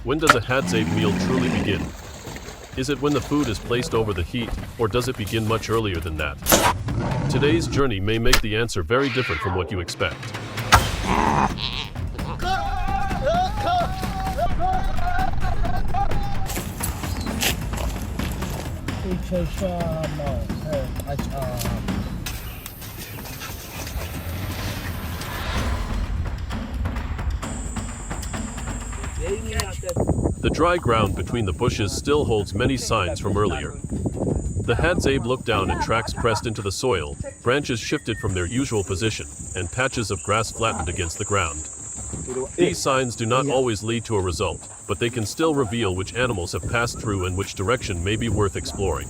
When does a Hadzabe meal truly begin? Is it when the food is placed over the heat, or does it begin much earlier than that? Today's journey may make the answer very different from what you expect. The dry ground between the bushes still holds many signs from earlier. The Hadzabe look down at tracks pressed into the soil, branches shifted from their usual position, and patches of grass flattened against the ground. These signs do not always lead to a result, but they can still reveal which animals have passed through and which direction may be worth exploring.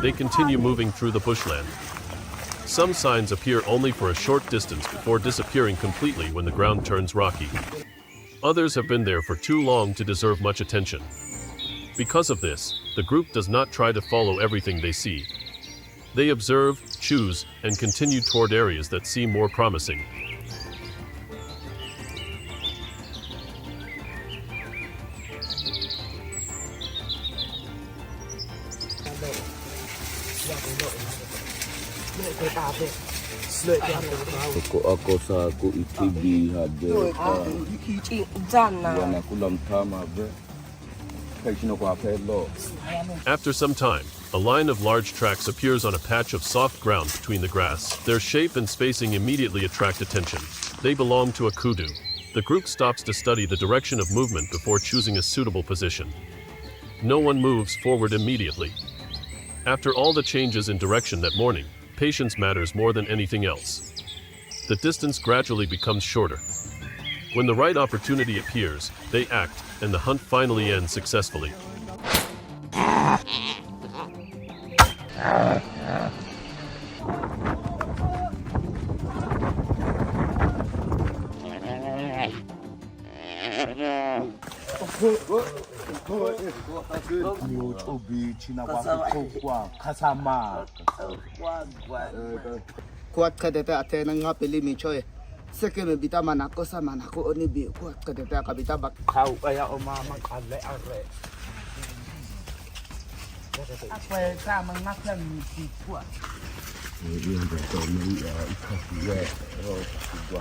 They continue moving through the bushland. Some signs appear only for a short distance before disappearing completely when the ground turns rocky. Others have been there for too long to deserve much attention. Because of this, the group does not try to follow everything they see. They observe, choose, and continue toward areas that seem more promising. After some time, a line of large tracks appears on a patch of soft ground between the grass. Their shape and spacing immediately attract attention. They belong to a kudu. The group stops to study the direction of movement before choosing a suitable position. No one moves forward immediately. After all the changes in direction that morning, patience matters more than anything else. The distance gradually becomes shorter. When the right opportunity appears, they act, and the hunt finally ends successfully. Kuat kadeta atena ngapeli michoy. Seke me bita manako sa manako oni bi kuat kadeta kabita bak kau kaya oma makale are. Apa sa mangaklan mi kuat. Ini betul ni ikut ya.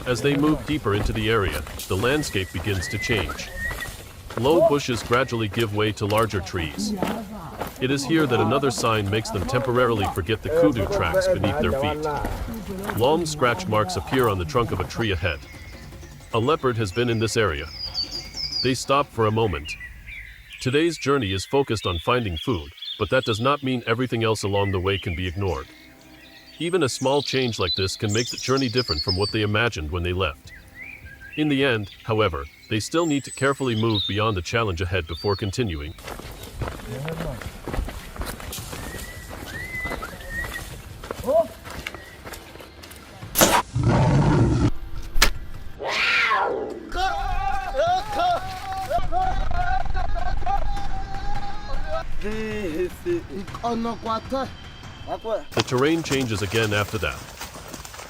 As they move deeper into the area, the landscape begins to change. Low bushes gradually give way to larger trees. It is here that another sign makes them temporarily forget the kudu tracks beneath their feet. Long scratch marks appear on the trunk of a tree ahead. A leopard has been in this area. They stop for a moment. Today's journey is focused on finding food, but that does not mean everything else along the way can be ignored. Even a small change like this can make the journey different from what they imagined when they left. In the end, however, they still need to carefully move beyond the challenge ahead before continuing. The terrain changes again after that.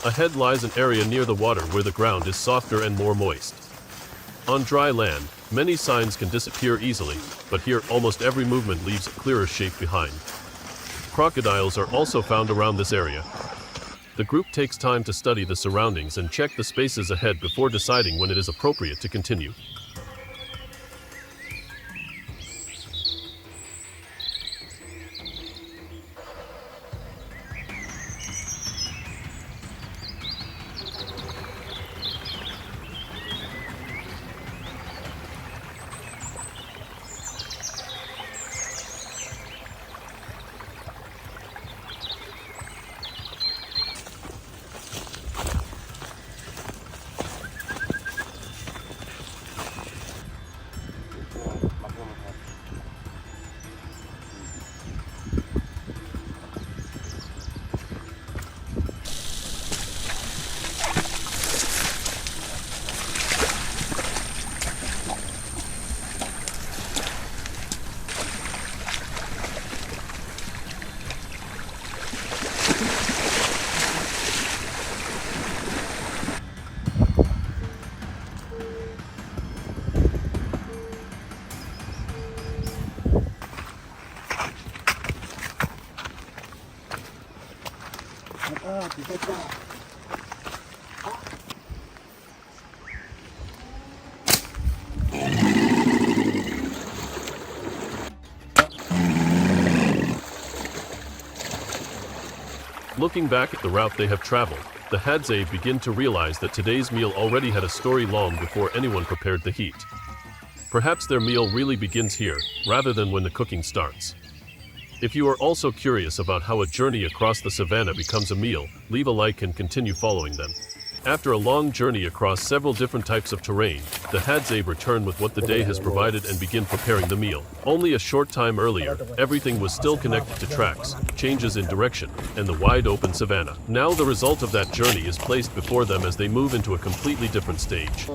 Ahead lies an area near the water where the ground is softer and more moist. On dry land, many signs can disappear easily, but here almost every movement leaves a clearer shape behind. Crocodiles are also found around this area. The group takes time to study the surroundings and check the spaces ahead before deciding when it is appropriate to continue. Looking back at the route they have traveled, the Hadzabe begin to realize that today's meal already had a story long before anyone prepared the heat. Perhaps their meal really begins here, rather than when the cooking starts. If you are also curious about how a journey across the savannah becomes a meal, leave a like and continue following them. After a long journey across several different types of terrain, the Hadzabe return with what the day has provided and begin preparing the meal. Only a short time earlier, everything was still connected to tracks, changes in direction, and the wide open savannah. Now the result of that journey is placed before them as they move into a completely different stage.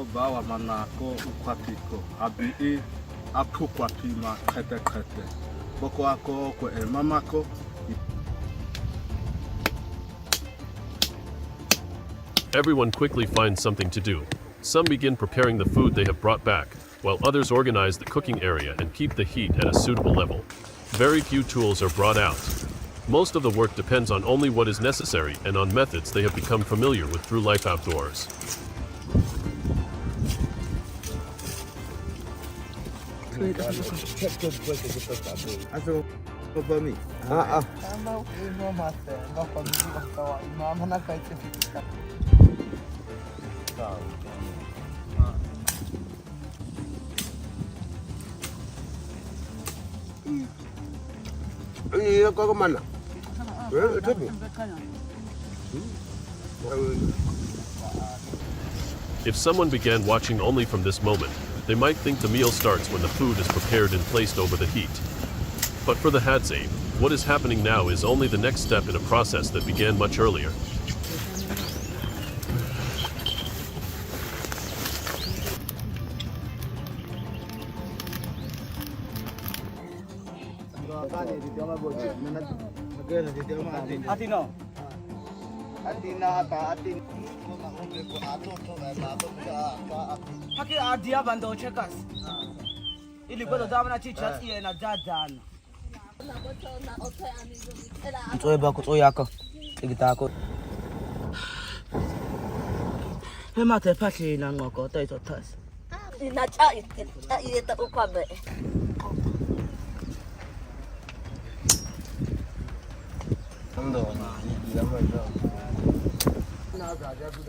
Everyone quickly finds something to do. Some begin preparing the food they have brought back, while others organize the cooking area and keep the heat at a suitable level. Very few tools are brought out. Most of the work depends on only what is necessary and on methods they have become familiar with through life outdoors. If someone began watching only from this moment, they might think the meal starts when the food is prepared and placed over the heat. But for the Hadzabe, what is happening now is only the next step in a process that began much earlier.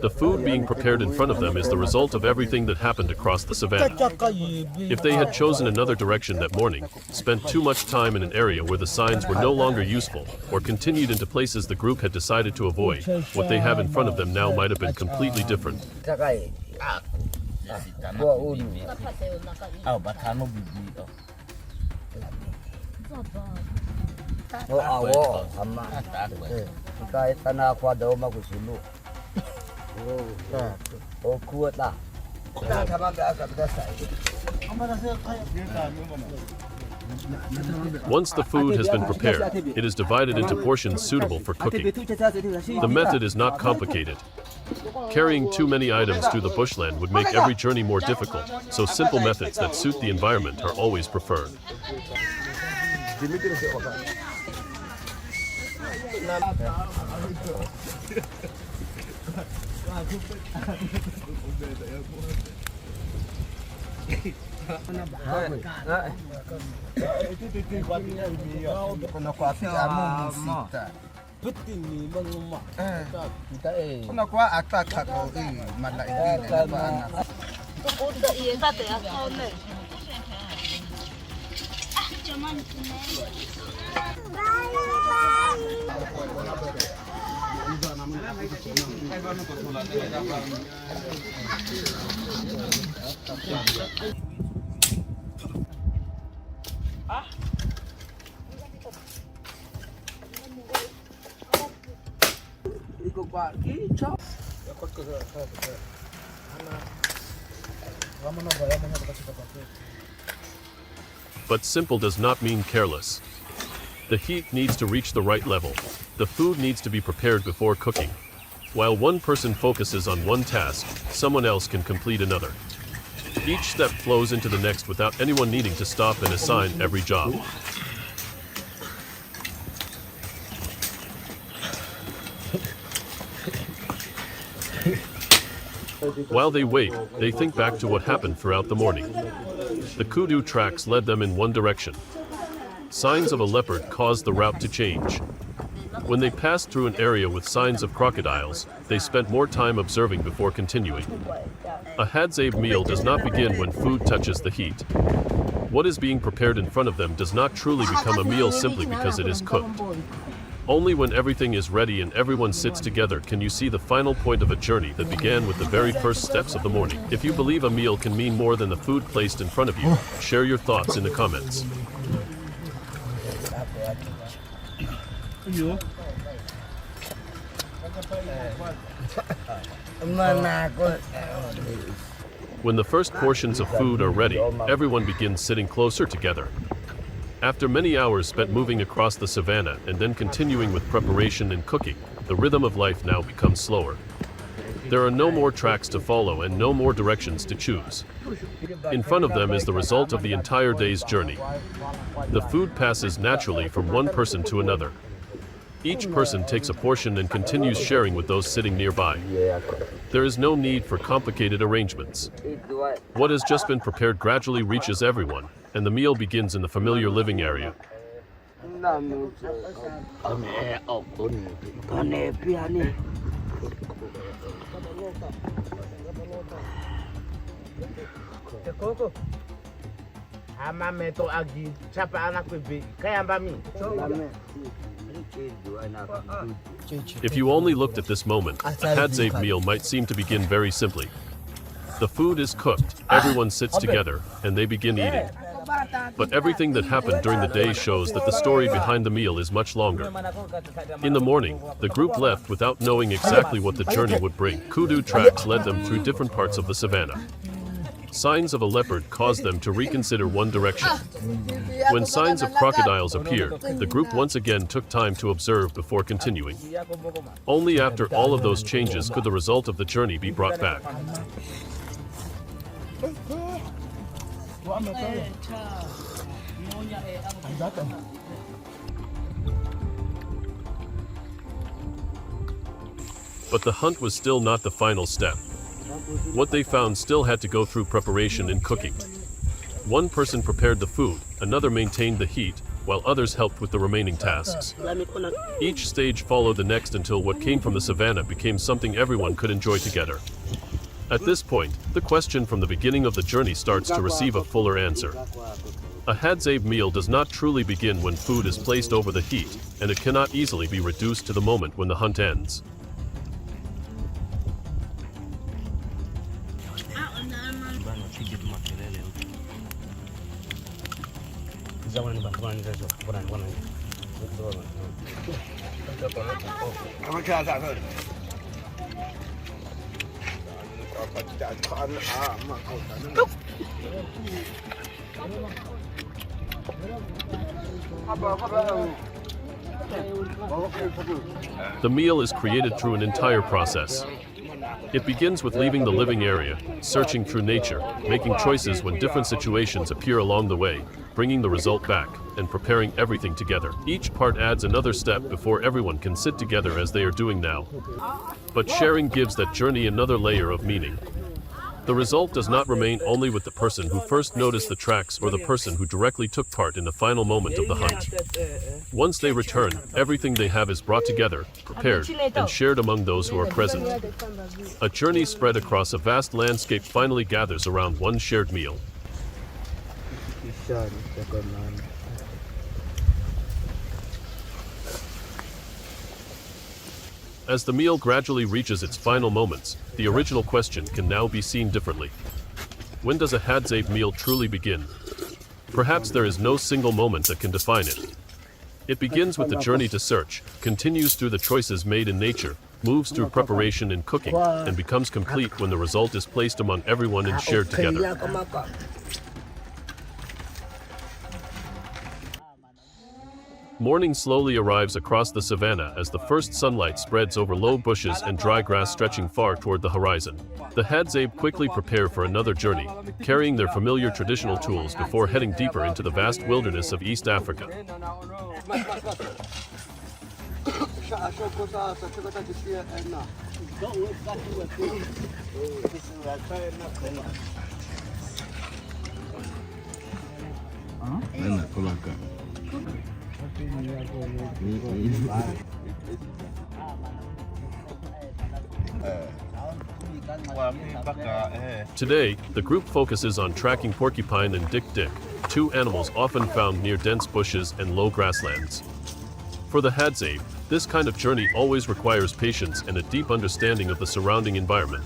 The food being prepared in front of them is the result of everything that happened across the savannah. If they had chosen another direction that morning, spent too much time in an area where the signs were no longer useful, or continued into places the group had decided to avoid, what they have in front of them now might have been completely different. Once the food has been prepared, it is divided into portions suitable for cooking. The method is not complicated. Carrying too many items through the bushland would make every journey more difficult, so simple methods that suit the environment are always preferred. But simple does not mean careless. The heat needs to reach the right level. The food needs to be prepared before cooking. While one person focuses on one task, someone else can complete another. Each step flows into the next without anyone needing to stop and assign every job. While they wait, they think back to what happened throughout the morning. The Kudu tracks led them in one direction. Signs of a leopard caused the route to change. When they passed through an area with signs of crocodiles, they spent more time observing before continuing. A Hadzabe meal does not begin when food touches the heat. What is being prepared in front of them does not truly become a meal simply because it is cooked. Only when everything is ready and everyone sits together can you see the final point of a journey that began with the very first steps of the morning. If you believe a meal can mean more than the food placed in front of you, share your thoughts in the comments. When the first portions of food are ready, everyone begins sitting closer together. After many hours spent moving across the savannah and then continuing with preparation and cooking, the rhythm of life now becomes slower. There are no more tracks to follow and no more directions to choose. In front of them is the result of the entire day's journey. The food passes naturally from one person to another. Each person takes a portion and continues sharing with those sitting nearby. There is no need for complicated arrangements. What has just been prepared gradually reaches everyone, and the meal begins in the familiar living area. If you only looked at this moment, a Hadzabe meal might seem to begin very simply. The food is cooked, everyone sits together, and they begin eating. But everything that happened during the day shows that the story behind the meal is much longer. In the morning, the group left without knowing exactly what the journey would bring. Kudu tracks led them through different parts of the savannah. Signs of a leopard caused them to reconsider one direction. When signs of crocodiles appeared, the group once again took time to observe before continuing. Only after all of those changes could the result of the journey be brought back. But the hunt was still not the final step. What they found still had to go through preparation and cooking. One person prepared the food, another maintained the heat, while others helped with the remaining tasks. Each stage followed the next until what came from the savannah became something everyone could enjoy together. At this point, the question from the beginning of the journey starts to receive a fuller answer. A Hadzabe meal does not truly begin when food is placed over the heat, and it cannot easily be reduced to the moment when the hunt ends. The meal is created through an entire process. It begins with leaving the living area, searching through nature, making choices when different situations appear along the way, bringing the result back, and preparing everything together. Each part adds another step before everyone can sit together as they are doing now. But sharing gives that journey another layer of meaning. The result does not remain only with the person who first noticed the tracks or the person who directly took part in the final moment of the hunt. Once they return, everything they have is brought together, prepared, and shared among those who are present. A journey spread across a vast landscape finally gathers around one shared meal. As the meal gradually reaches its final moments, the original question can now be seen differently. When does a Hadzabe meal truly begin? Perhaps there is no single moment that can define it. It begins with the journey to search, continues through the choices made in nature, moves through preparation and cooking, and becomes complete when the result is placed among everyone and shared together. Morning slowly arrives across the savannah as the first sunlight spreads over low bushes and dry grass stretching far toward the horizon. The Hadzabe quickly prepare for another journey, carrying their familiar traditional tools before heading deeper into the vast wilderness of East Africa. Today, the group focuses on tracking porcupine and dik-dik, two animals often found near dense bushes and low grasslands. For the Hadzabe, this kind of journey always requires patience and a deep understanding of the surrounding environment.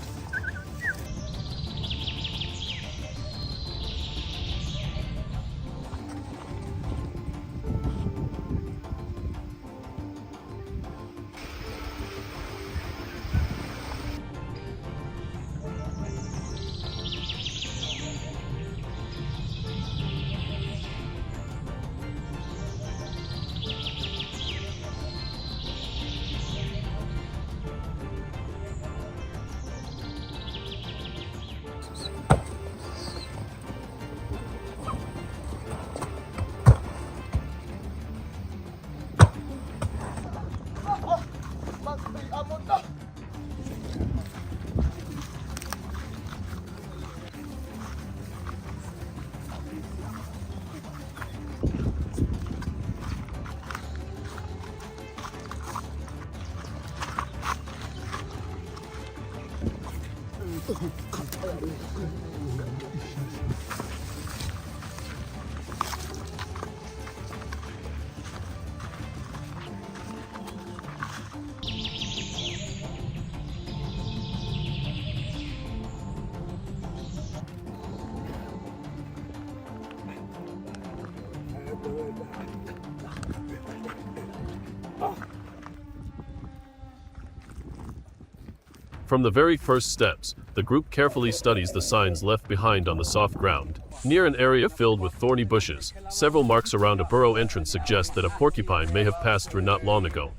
From the very first steps, the group carefully studies the signs left behind on the soft ground. Near an area filled with thorny bushes, several marks around a burrow entrance suggest that a porcupine may have passed through not long ago.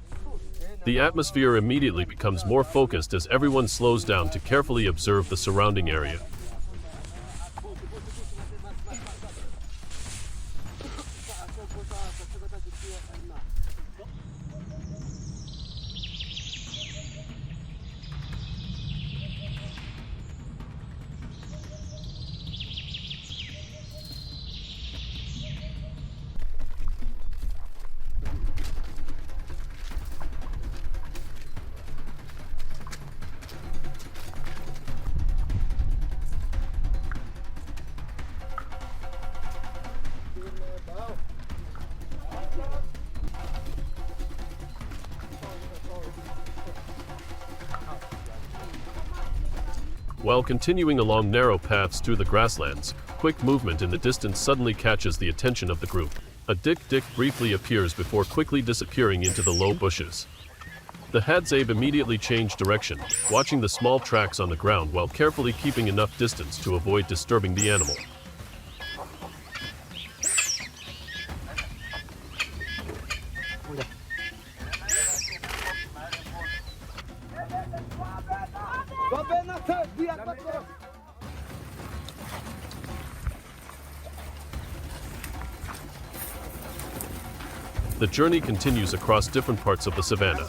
The atmosphere immediately becomes more focused as everyone slows down to carefully observe the surrounding area. While continuing along narrow paths through the grasslands, quick movement in the distance suddenly catches the attention of the group. A dik-dik briefly appears before quickly disappearing into the low bushes. The Hadzabe immediately change direction, watching the small tracks on the ground while carefully keeping enough distance to avoid disturbing the animal. The journey continues across different parts of the savannah.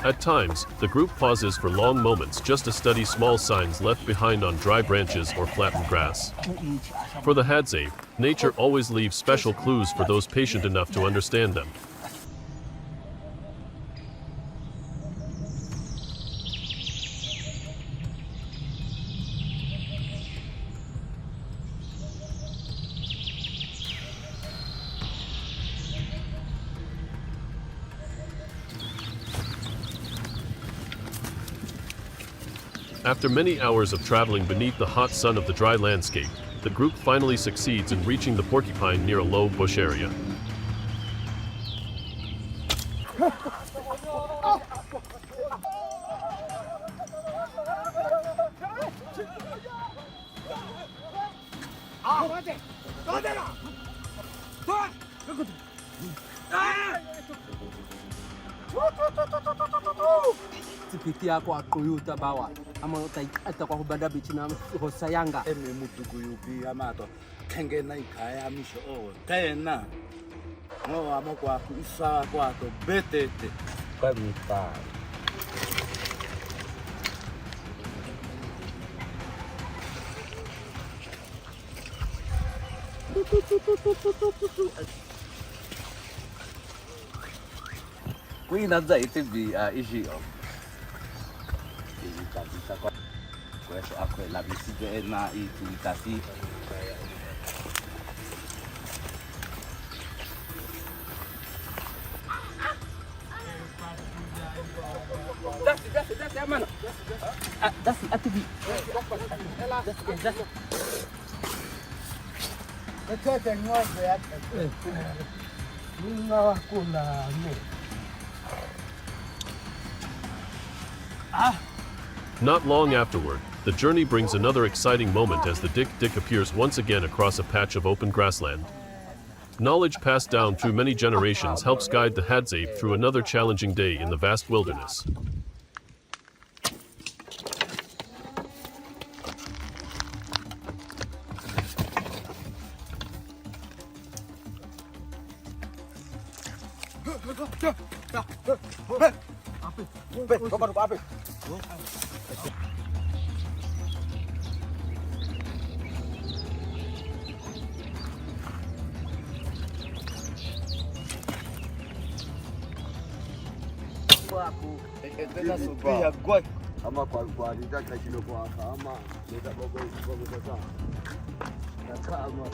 At times, the group pauses for long moments just to study small signs left behind on dry branches or flattened grass. For the Hadzabe, nature always leaves special clues for those patient enough to understand them. After many hours of traveling beneath the hot sun of the dry landscape, the group finally succeeds in reaching the porcupine near a low bush area. Sipitia kwa kuyuta bawa ama utaikata kwa kubanda bichi na hosayanga eme mutu kuyupi amato kengena ikaya misho o tena ngo amo kwa kuisa kwa to betete kwa mipa kuina zaidi bi ishi kabisa kwa eso akwe la visite na itasi that's amana that's ativi that's Ekete ng'ombe yake. Mimi wakula mimi. Not long afterward, the journey brings another exciting moment as the Dik appears once again across a patch of open grassland. Knowledge passed down through many generations helps guide the Hadzabe through another challenging day in the vast wilderness. ama kwa nitaka kilo kwa ama nitabogo sasa kama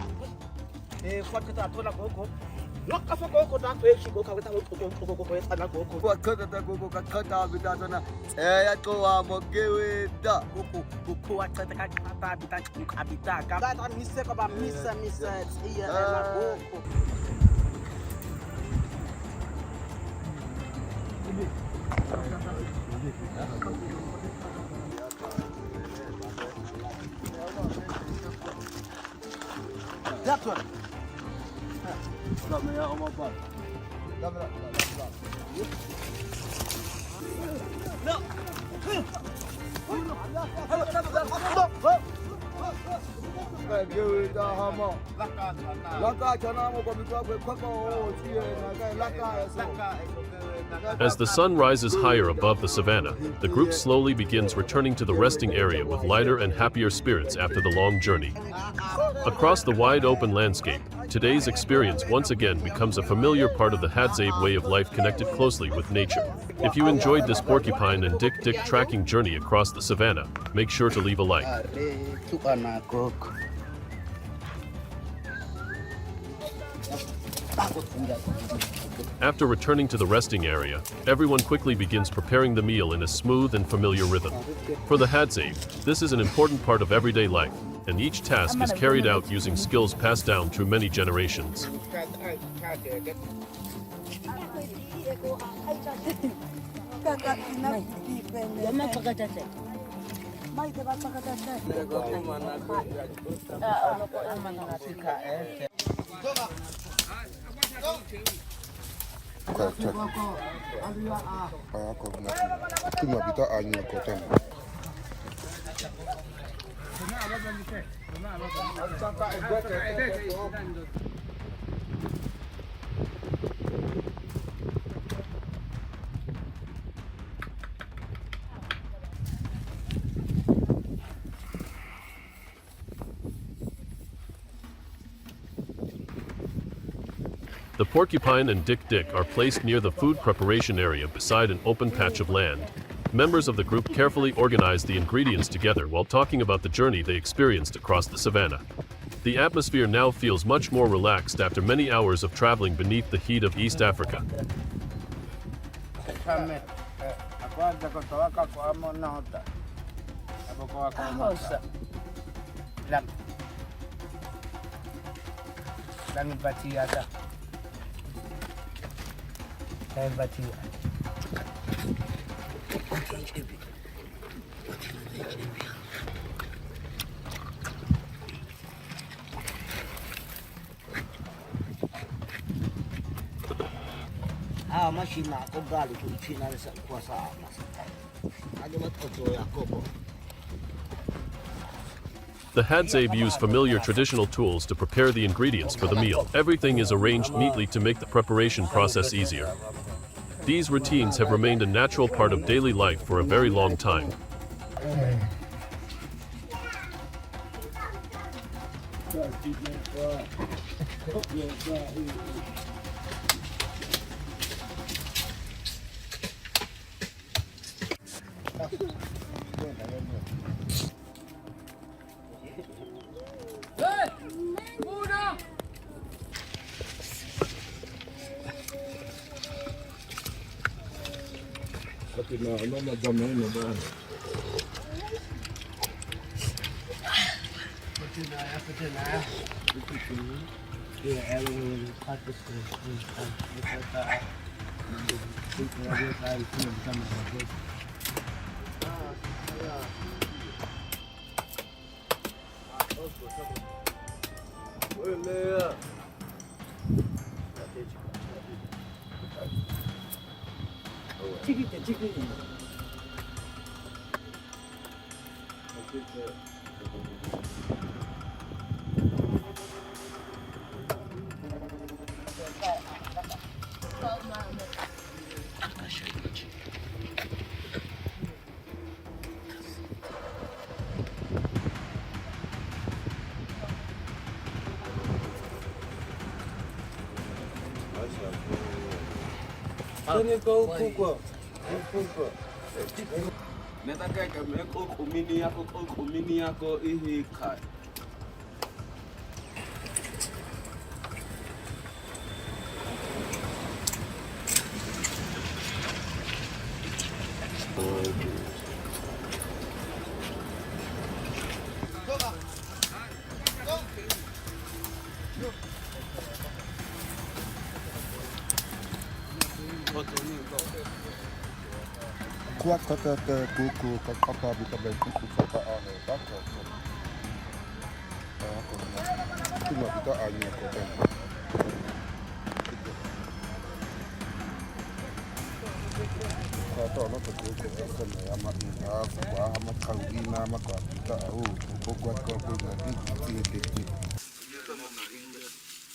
kwa kitatola koko. Wakafa koko tapeshi koko koko sana koko. kwa kata koko kata bitatana yatoa mogewe da Koko wataka kata bitaka. Kata mise kwa misa iya na koko. That one. Come here, Oma Pop. No. As the sun rises higher above the savannah, the group slowly begins returning to the resting area with lighter and happier spirits after the long journey. Across the wide open landscape, today's experience once again becomes a familiar part of the Hadzabe way of life connected closely with nature. If you enjoyed this porcupine and Dik tracking journey across the savannah, make sure to leave a like. After returning to the resting area, everyone quickly begins preparing the meal in a smooth and familiar rhythm. For the Hadzabe, this is an important part of everyday life, and each task is carried out using skills passed down through many generations. The porcupine and dik-dik are placed near the food preparation area beside an open patch of land. Members of the group carefully organize the ingredients together while talking about the journey they experienced across the savannah. The atmosphere now feels much more relaxed after many hours of traveling beneath the heat of East Africa. The Hadzabe use familiar traditional tools to prepare the ingredients for the meal. Everything is arranged neatly to make the preparation process easier. These routines have remained a natural part of daily life for a very long time.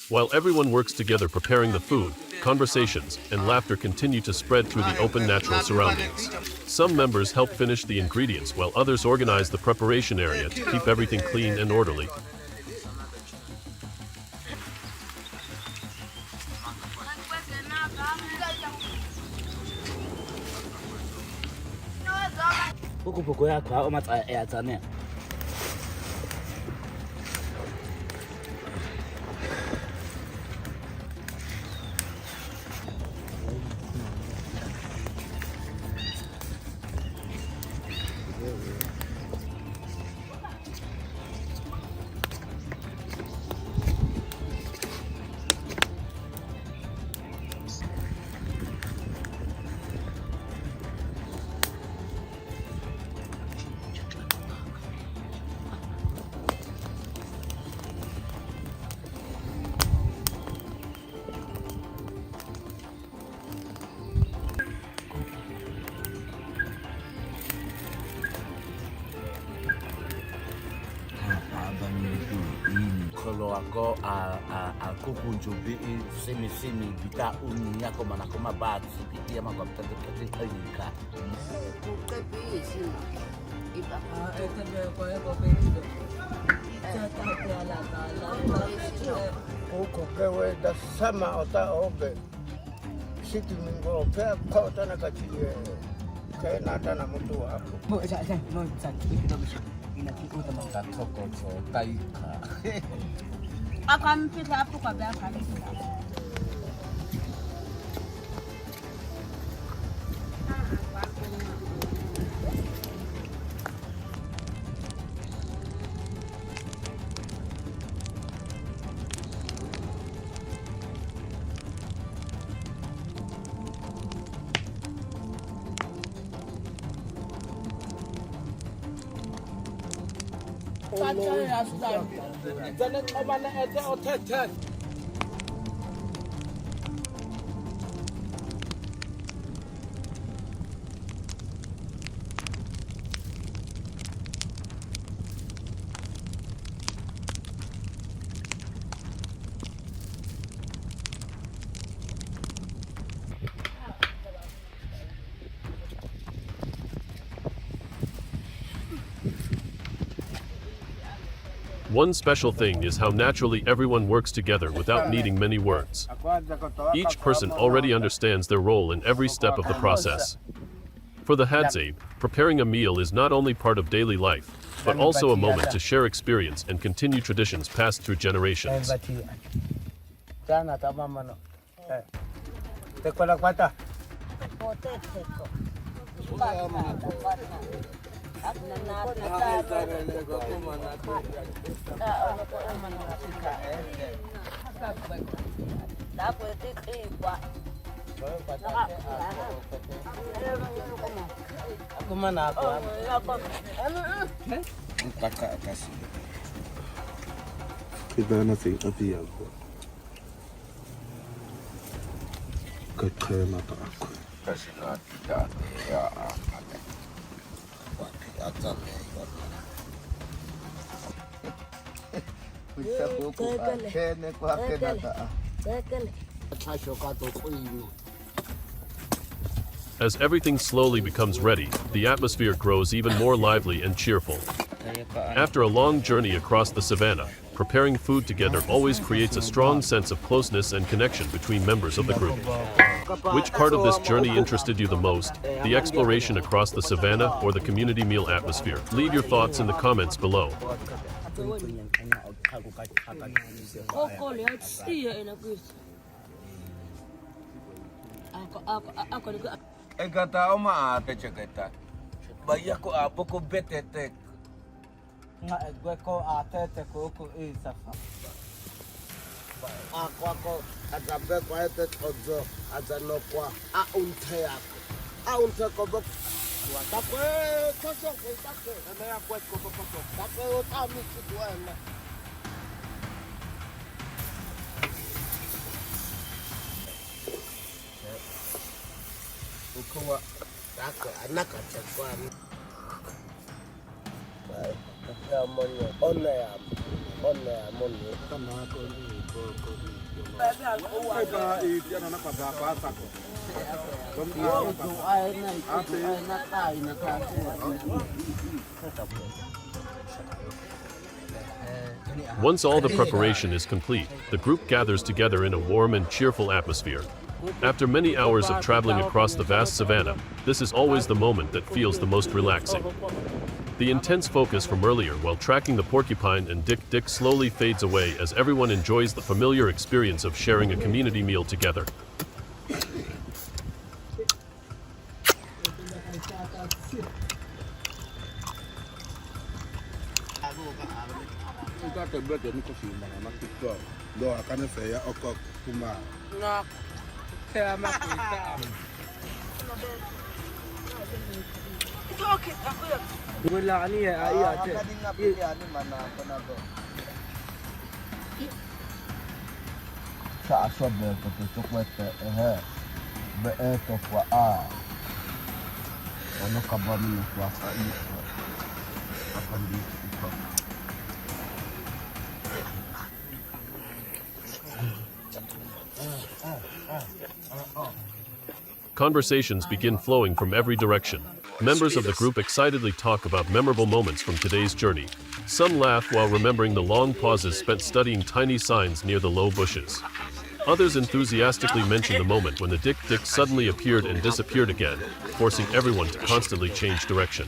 While everyone works together preparing the food, conversations and laughter continue to spread through the open natural surroundings. Some members help finish the ingredients while others organize the preparation area to keep everything clean and orderly. Huko kewe da sama ota obe. Siti mingo pe kota na kachie. Kaya nata na mtu wako. Katoko taika. Akampita hapo kwa baba. One special thing is how naturally everyone works together without needing many words. Each person already understands their role in every step of the process. For the Hadzabe, preparing a meal is not only part of daily life, but also a moment to share experience and continue traditions passed through generations. Kita nasi api aku. Kekeh mata aku. Kasih kita ya apa? Hadzabe. Bisa buku kene kwa kena ta. As everything slowly becomes ready, the atmosphere grows even more lively and cheerful. After a long journey across the savannah, preparing food together always creates a strong sense of closeness and connection between members of the group. Which part of this journey interested you the most, the exploration across the savannah or the community meal atmosphere? Leave your thoughts in the comments below. Egata oma ate cheketa. Baya ko apo ko betete. Nga egwe ko atete ko isafa. Ako Hadzabe ko ete odzo adzano kwa aunte yako. Aunte ko bok. Takwe koso ko takwe. Na ya kwa ko bok. Takwe otami kitwana. Ukuwa takwe anaka chakwani. Ya monyo onne ya monyo kama ko ni ko. Eka itiana na kwa baba sako. Once all the preparation is complete, the group gathers together in a warm and cheerful atmosphere. After many hours of traveling across the vast savannah, this is always the moment that feels the most relaxing. The intense focus from earlier while tracking the porcupine and Dick slowly fades away as everyone enjoys the familiar experience of sharing a community meal together. Wala ni ay ate. Sa asobe ko to kwete beeto kwa ono kabami kwa Conversations begin flowing from every direction. Members of the group excitedly talk about memorable moments from today's journey. Some laugh while remembering the long pauses spent studying tiny signs near the low bushes. Others enthusiastically mention the moment when the Dick suddenly appeared and disappeared again, forcing everyone to constantly change direction.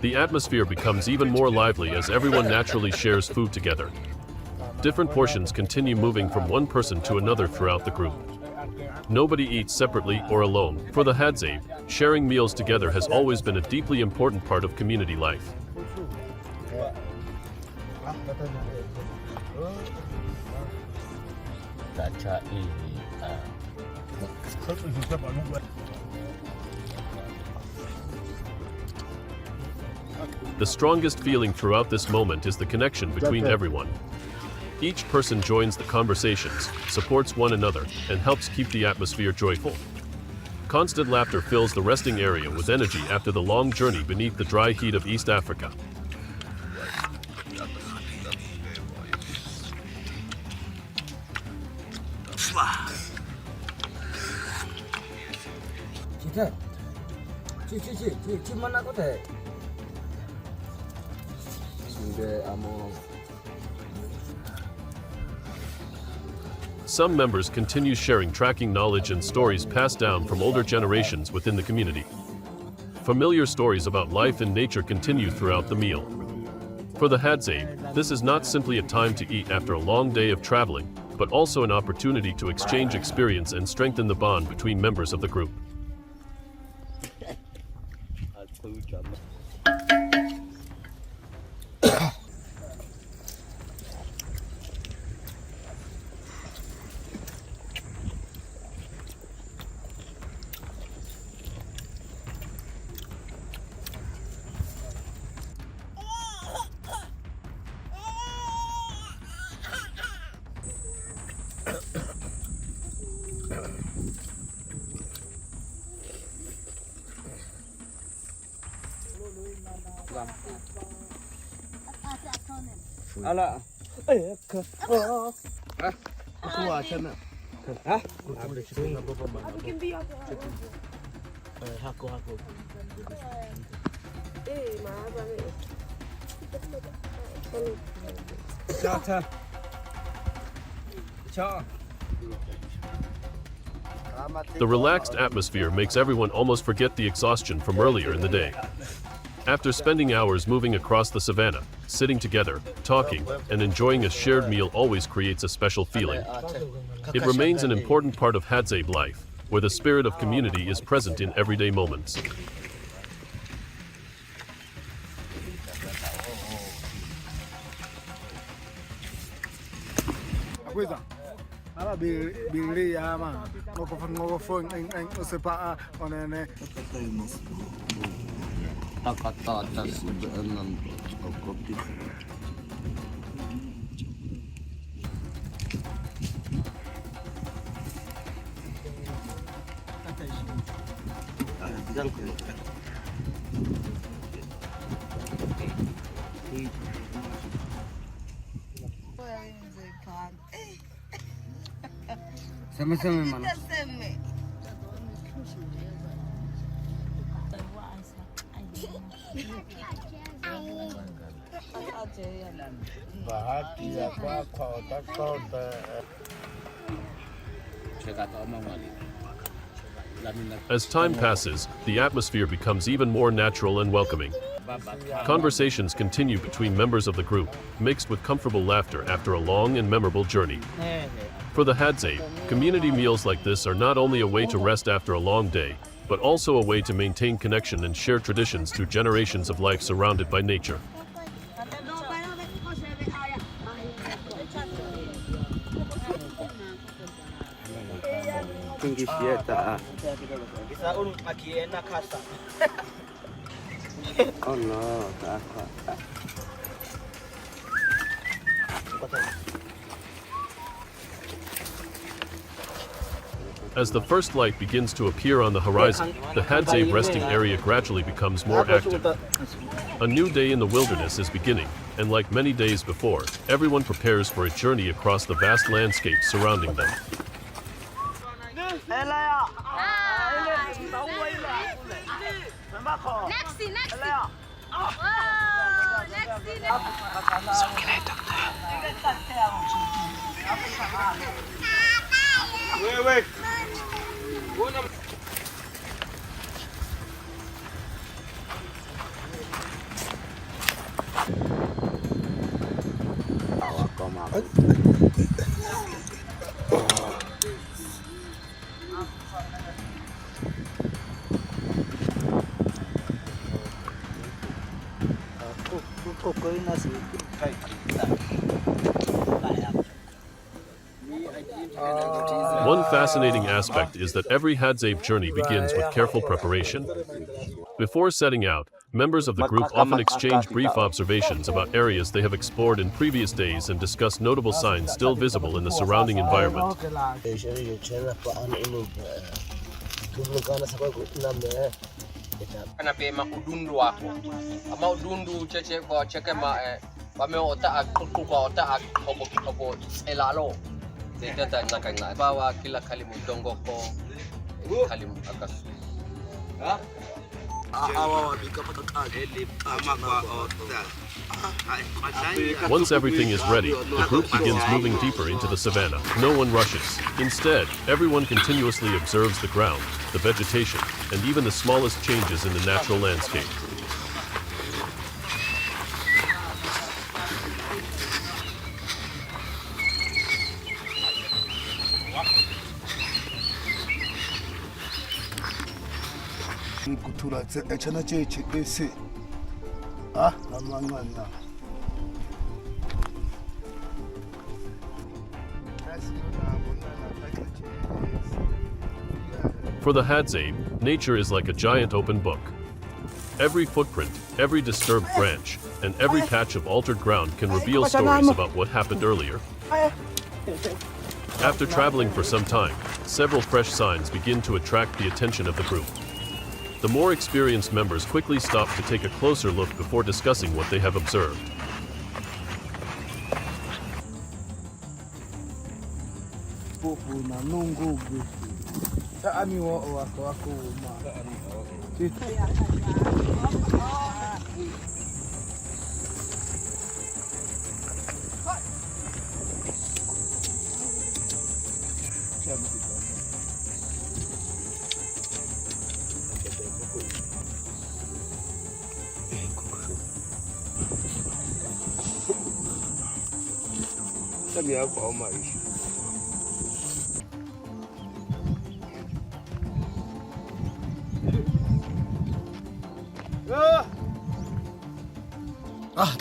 The atmosphere becomes even more lively as everyone naturally shares food together. Different portions continue moving from one person to another throughout the group. Nobody eats separately or alone. For the Hadzabe, sharing meals together has always been a deeply important part of community life. The strongest feeling throughout this moment is the connection between everyone. Each person joins the conversations, supports one another, and helps keep the atmosphere joyful. Constant laughter fills the resting area with energy after the long journey beneath the dry heat of East Africa. Some members continue sharing tracking knowledge and stories passed down from older generations within the community. Familiar stories about life and nature continue throughout the meal. For the Hadzabe, this is not simply a time to eat after a long day of traveling, but also an opportunity to exchange experience and strengthen the bond between members of the group. The relaxed atmosphere makes everyone almost forget the exhaustion from earlier in the day. After spending hours moving across the savannah, sitting together, talking, and enjoying a shared meal always creates a special feeling. It remains an important part of Hadzabe life, where the spirit of community is present in everyday moments. As time passes, the atmosphere becomes even more natural and welcoming. Conversations continue between members of the group, mixed with comfortable laughter after a long and memorable journey. For the Hadzabe, community meals like this are not only a way to rest after a long day, but also a way to maintain connection and share traditions through generations of life surrounded by nature. Oh no, As the first light begins to appear on the horizon, the Hadzabe resting area gradually becomes more active. A new day in the wilderness is beginning, and like many days before, everyone prepares for a journey across the vast landscape surrounding them. One fascinating aspect is that every Hadzabe journey begins with careful preparation. Before setting out, members of the group often exchange brief observations about areas they have explored in previous days and discuss notable signs still visible in the surrounding environment. Once everything is ready, the group begins moving deeper into the savannah. No one rushes. Instead, everyone continuously observes the ground, the vegetation, and even the smallest changes in the natural landscape. For the Hadzabe, nature is like a giant open book. Every footprint, every disturbed branch, and every patch of altered ground can reveal stories about what happened earlier. After traveling for some time, several fresh signs begin to attract the attention of the group. The more experienced members quickly stop to take a closer look before discussing what they have observed.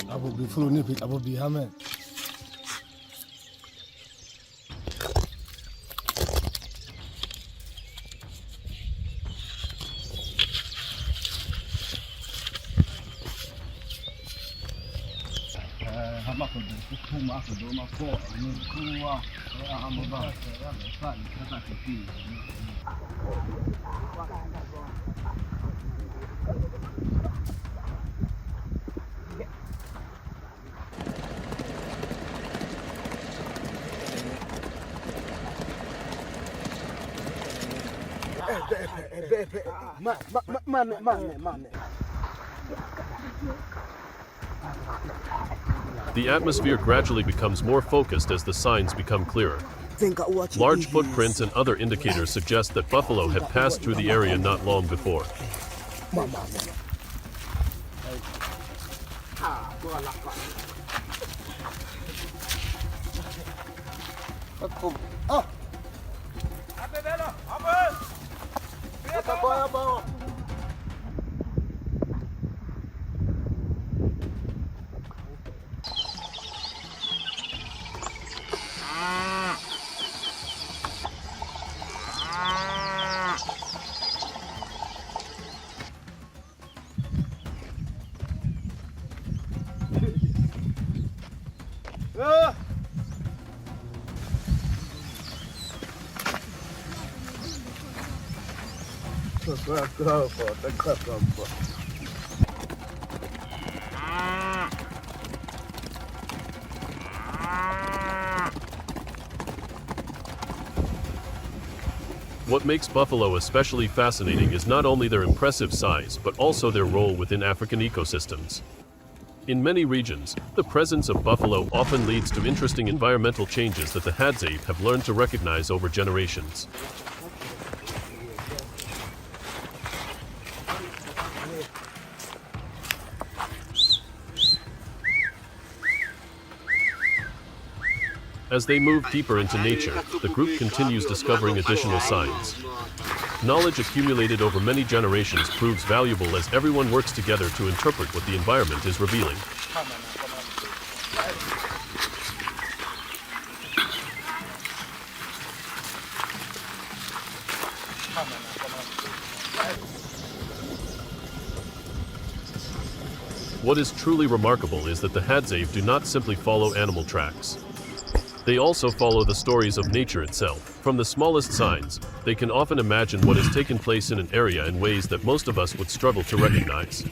Abu bi fulu ni bit abu bi hamen. The atmosphere gradually becomes more focused as the signs become clearer. Large footprints and other indicators suggest that buffalo had passed through the area not long before. What makes buffalo especially fascinating is not only their impressive size, but also their role within African ecosystems. In many regions, the presence of buffalo often leads to interesting environmental changes that the Hadzabe have learned to recognize over generations. As they move deeper into nature, the group continues discovering additional signs. Knowledge accumulated over many generations proves valuable as everyone works together to interpret what the environment is revealing. What is truly remarkable is that the Hadzabe do not simply follow animal tracks. They also follow the stories of nature itself. From the smallest signs, they can often imagine what has taken place in an area in ways that most of us would struggle to recognize.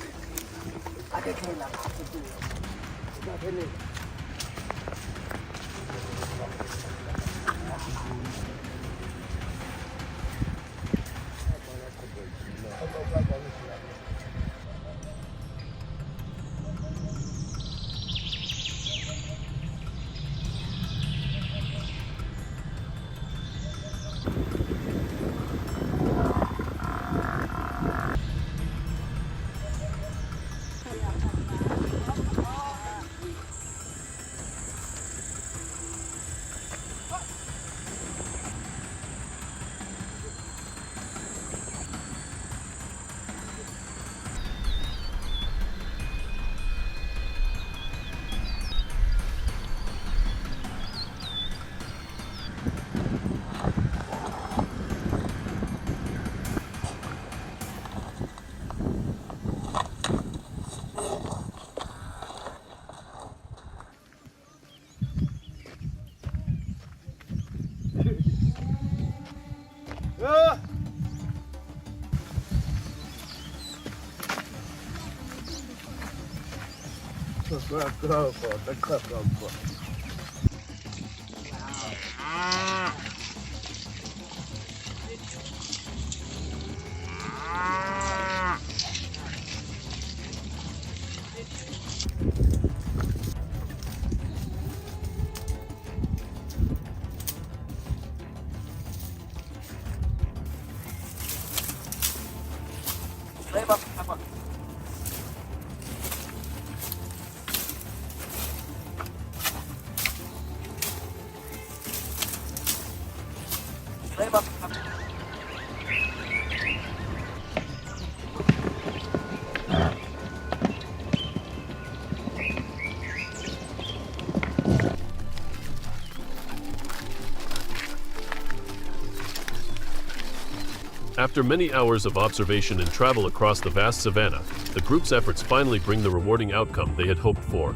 After many hours of observation and travel across the vast savanna, the group's efforts finally bring the rewarding outcome they had hoped for.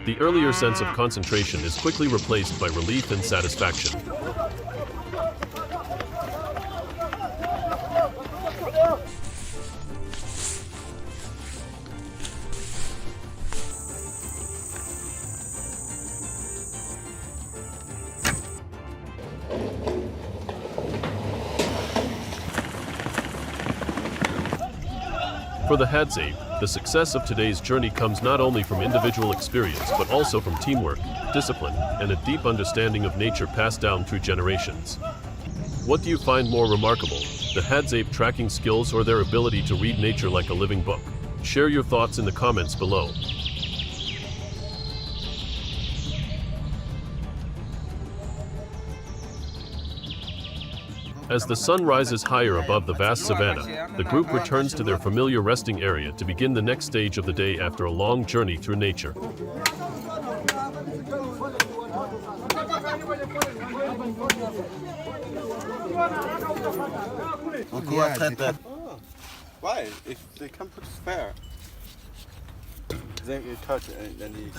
The earlier sense of concentration is quickly replaced by relief and satisfaction. For the Hadzabe, the success of today's journey comes not only from individual experience but also from teamwork, discipline, and a deep understanding of nature passed down through generations. What do you find more remarkable, the Hadzabe tracking skills or their ability to read nature like a living book? Share your thoughts in the comments below. As the sun rises higher above the vast savanna, the group returns to their familiar resting area to begin the next stage of the day after a long journey through nature. Why? If they can put spare. Then you touch it and then you...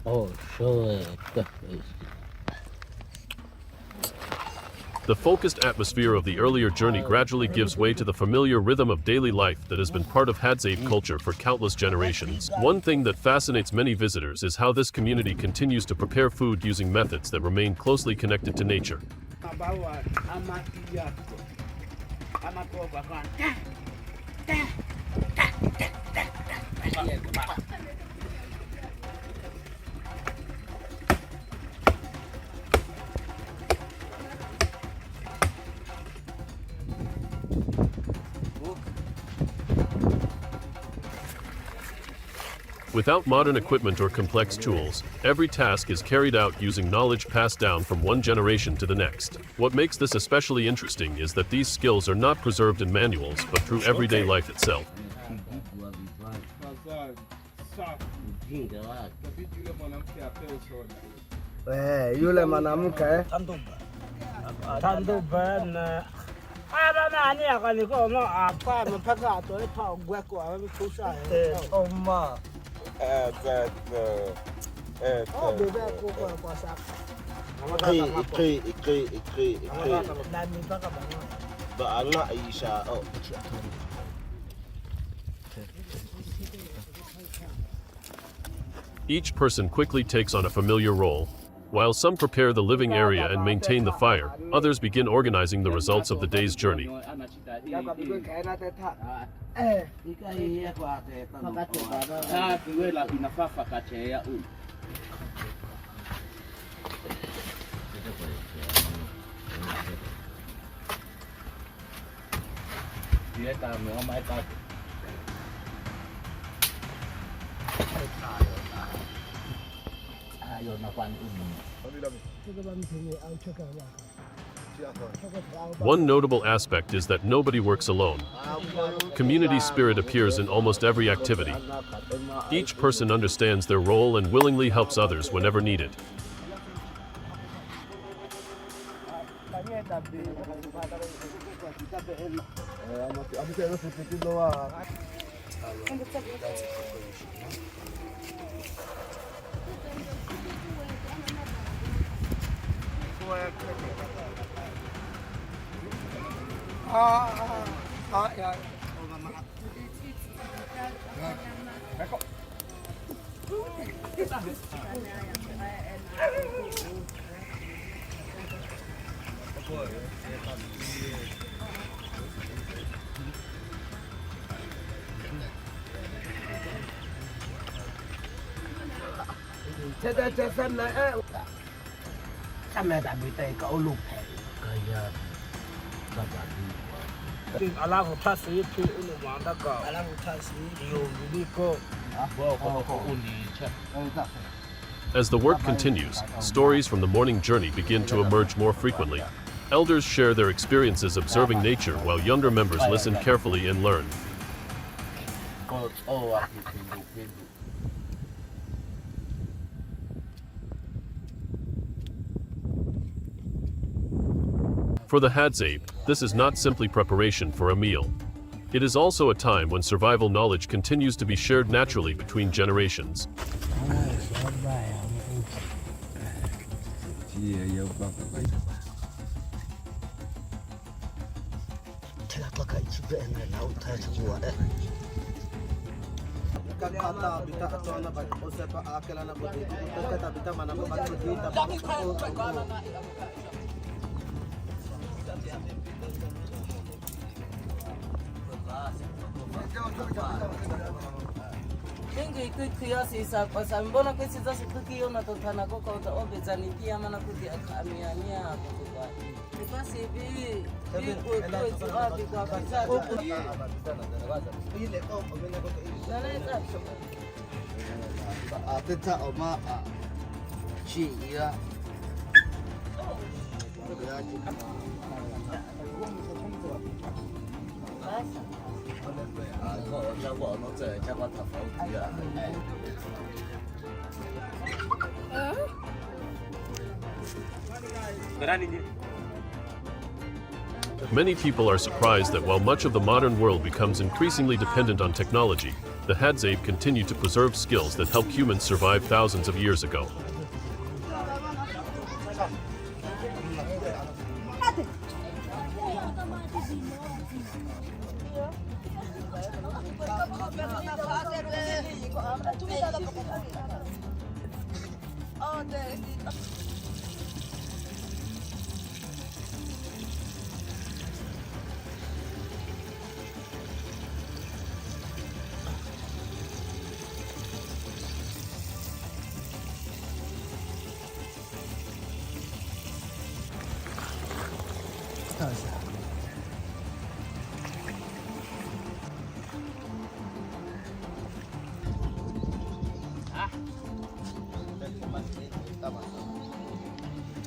Oh, sure. The focused atmosphere of the earlier journey gradually gives way to the familiar rhythm of daily life that has been part of Hadzabe culture for countless generations. One thing that fascinates many visitors is how this community continues to prepare food using methods that remain closely connected to nature. Without modern equipment or complex tools, every task is carried out using knowledge passed down from one generation to the next. What makes this especially interesting is that these skills are not preserved in manuals, but through everyday life itself. Yule mwanamke Each person quickly takes on a familiar role. While some prepare the living area and maintain the fire, others begin organizing the results of the day's journey. One notable aspect is that nobody works alone. Community spirit appears in almost every activity. Each person understands their role and willingly helps others whenever needed. As the work continues, stories from the morning journey begin to emerge more frequently. Elders share their experiences observing nature while younger members listen carefully and learn. For the Hadzabe, this is not simply preparation for a meal. It is also a time when survival knowledge continues to be shared naturally between generations. Many people are surprised that while much of the modern world becomes increasingly dependent on technology, the Hadzabe continue to preserve skills that helped humans survive thousands of years ago.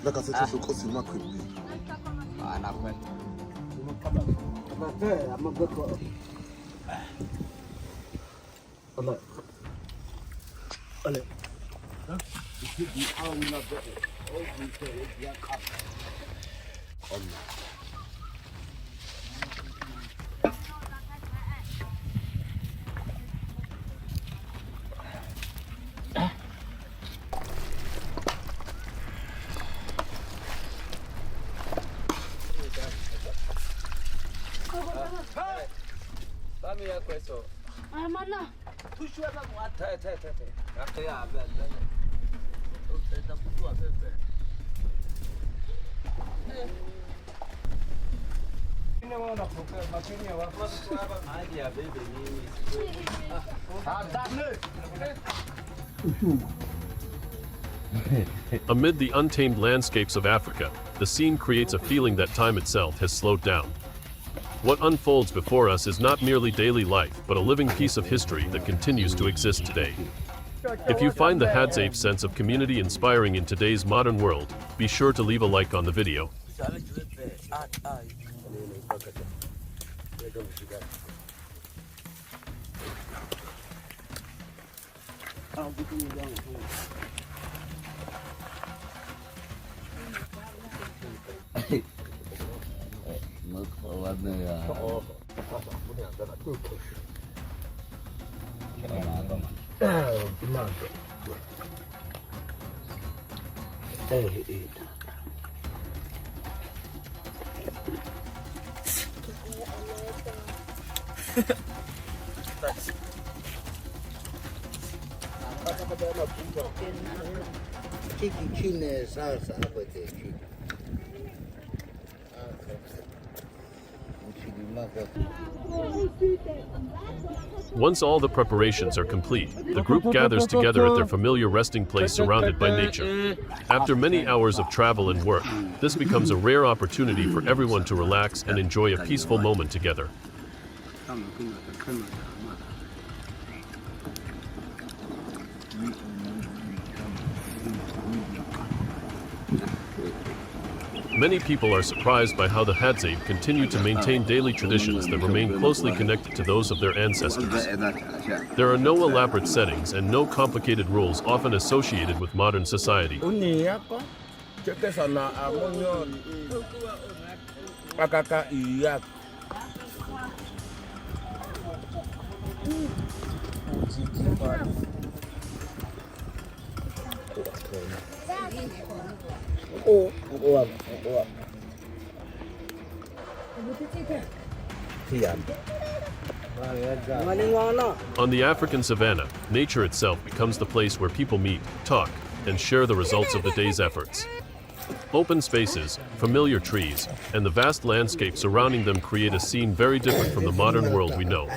Like I said, it's because you're not quick. Amid the untamed landscapes of Africa, the scene creates a feeling that time itself has slowed down. What unfolds before us is not merely daily life, but a living piece of history that continues to exist today. If you find the Hadzabe sense of community inspiring in today's modern world, be sure to leave a like on the video. Once all the preparations are complete, the group gathers together at their familiar resting place surrounded by nature. After many hours of travel and work, this becomes a rare opportunity for everyone to relax and enjoy a peaceful moment together. Many people are surprised by how the Hadzabe continue to maintain daily traditions that remain closely connected to those of their ancestors. There are no elaborate settings and no complicated rules often associated with modern society. On the African savanna, nature itself becomes the place where people meet, talk, and share the results of the day's efforts. Open spaces, familiar trees, and the vast landscape surrounding them create a scene very different from the modern world we know.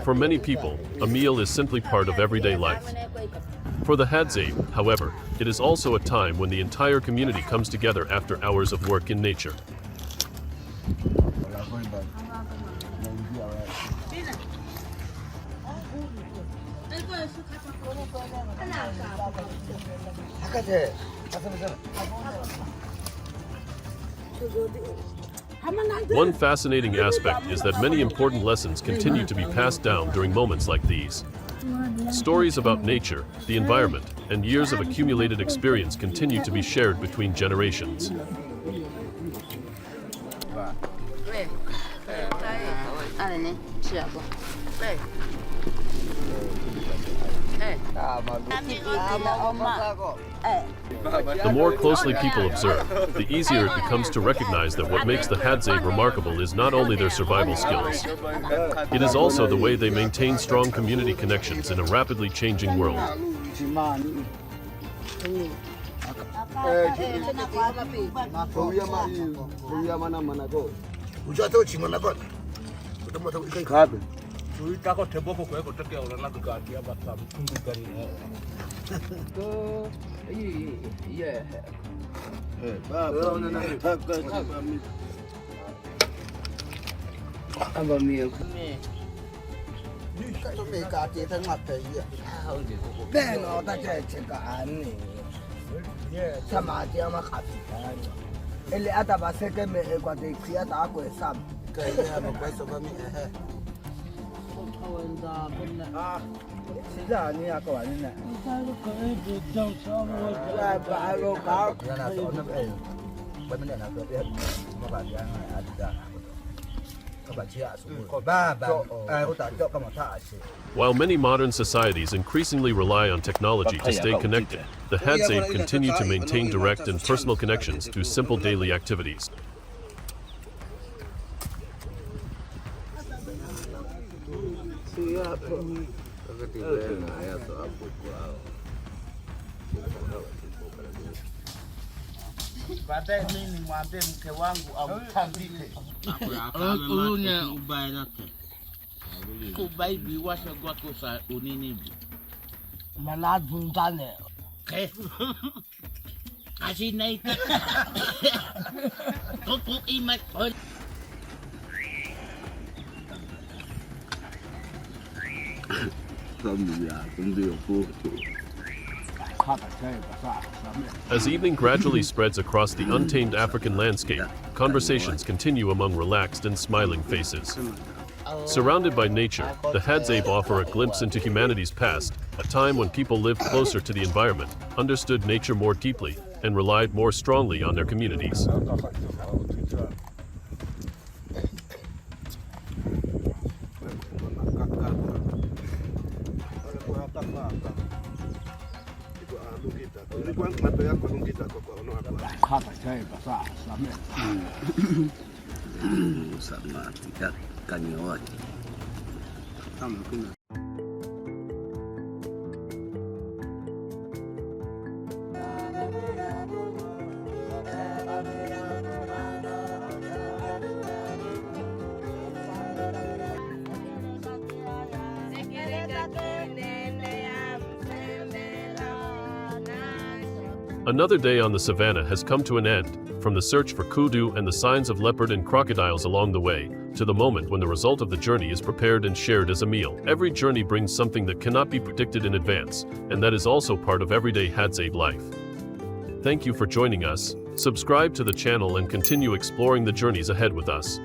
For many people, a meal is simply part of everyday life. For the Hadzabe, however, it is also a time when the entire community comes together after hours of work in nature. One fascinating aspect is that many important lessons continue to be passed down during moments like these. Stories about nature, the environment, and years of accumulated experience continue to be shared between generations. The more closely people observe, the easier it becomes to recognize that what makes the Hadzabe remarkable is not only their survival skills. It is also the way they maintain strong community connections in a rapidly changing world. While many modern societies increasingly rely on technology to stay connected, the Hadzabe continue to maintain direct and personal connections through simple daily activities. Baadaye mimi nimwambie mke wangu amtandike. Kubaibi washa gwako sa uninibi. Manadundane. Kasi naita. Kupuk imat. As evening gradually spreads across the untamed African landscape, conversations continue among relaxed and smiling faces. Surrounded by nature, the Hadzabe offer a glimpse into humanity's past, a time when people lived closer to the environment, understood nature more deeply, and relied more strongly on their communities. Another day on the savannah has come to an end, from the search for kudu and the signs of leopard and crocodiles along the way, to the moment when the result of the journey is prepared and shared as a meal. Every journey brings something that cannot be predicted in advance, and that is also part of everyday Hadzabe life. Thank you for joining us. Subscribe to the channel and continue exploring the journeys ahead with us.